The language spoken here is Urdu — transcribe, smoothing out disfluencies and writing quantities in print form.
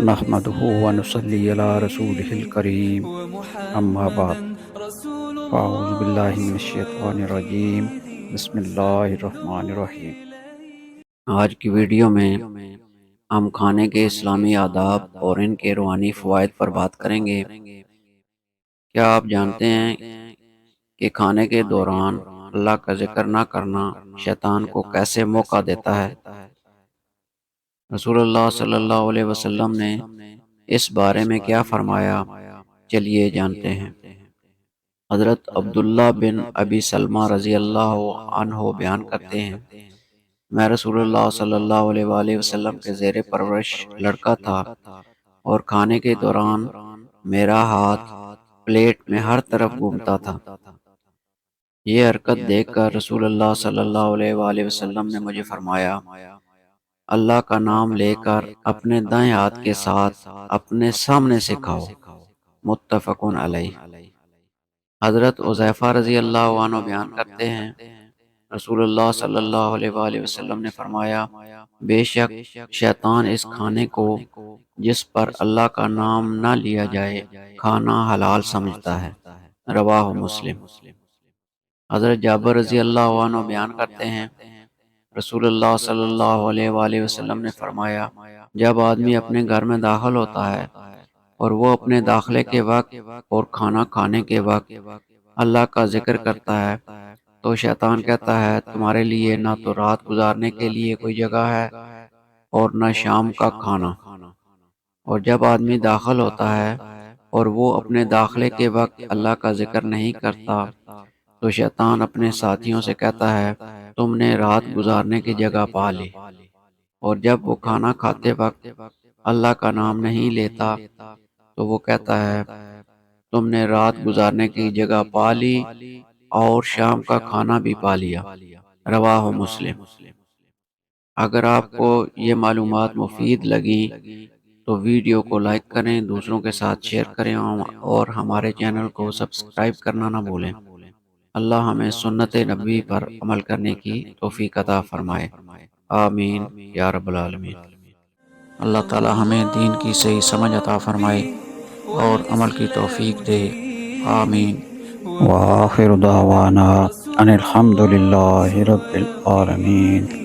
نحمده ونصلي على رسوله الكريم اما بعد فاعوذ باللہ من الشیطان الرجیم بسم اللہ الرحمن الرحیم۔ آج کی ویڈیو میں ہم کھانے کے اسلامی آداب اور ان کے روحانی فوائد پر بات کریں گے۔ کیا آپ جانتے ہیں کہ کھانے کے دوران اللہ کا ذکر نہ کرنا شیطان کو کیسے موقع دیتا ہے؟ رسول اللہ صلی اللہ علیہ وسلم نے اس بارے میں کیا فرمایا، چلیے جانتے ہیں۔ حضرت عبداللہ بن ابی سلمہ رضی اللہ عنہ بیان کرتے ہیں، میں رسول اللہ صلی اللہ علیہ وآلہ وسلم کے زیر پرورش لڑکا تھا اور کھانے کے دوران میرا ہاتھ پلیٹ میں ہر طرف گھومتا تھا۔ یہ حرکت دیکھ کر رسول اللہ صلی اللہ علیہ وآلہ وسلم نے مجھے فرمایا، اللہ کا نام لے کر اپنے دائیں ہاتھ کے ساتھ اپنے سامنے سے کھاؤ، متفقن علیہ۔ حضرت حذیفہ رضی اللہ عنہ بیان کرتے ہیں، رسول اللہ صلی اللہ علیہ وآلہ وسلم نے فرمایا، بے شک شیطان اس کھانے کو جس پر اللہ کا نام نہ لیا جائے کھانا حلال سمجھتا ہے، رواہ مسلم۔ حضرت جابر رضی اللہ عنہ بیان کرتے ہیں، رسول اللہ صلی اللہ علیہ وآلہ وسلم نے فرمایا، جب آدمی اپنے گھر میں داخل ہوتا ہے اور وہ اپنے داخلے کے وقت اور کھانا کھانے کے وقت اللہ کا ذکر کرتا ہے تو شیطان کہتا ہے، تمہارے لیے نہ تو رات گزارنے کے لیے کوئی جگہ ہے اور نہ شام کا کھانا۔ اور جب آدمی داخل ہوتا ہے اور وہ اپنے داخلے کے وقت اللہ کا ذکر نہیں کرتا تو شیطان اپنے ساتھیوں سے کہتا ہے، تم نے رات گزارنے کی جگہ پا لی۔ اور جب وہ کھانا کھاتے وقت اللہ کا نام نہیں لیتا تو وہ کہتا ہے، تم نے رات گزارنے کی جگہ پا لی اور شام کا کھانا بھی پا لیا، رواہ مسلم۔ اگر آپ کو یہ معلومات مفید لگیں تو ویڈیو کو لائک کریں، دوسروں کے ساتھ شیئر کریں اور ہمارے چینل کو سبسکرائب کرنا نہ بھولیں۔ اللہ ہمیں سنت نبی پر عمل کرنے کی توفیق عطا فرمائے، آمین یا رب العالمین۔ اللہ تعالی ہمیں دین کی صحیح سمجھ عطا فرمائے اور عمل کی توفیق دے، آمین۔ وآخر دعوانا ان الحمد للہ رب العالمین۔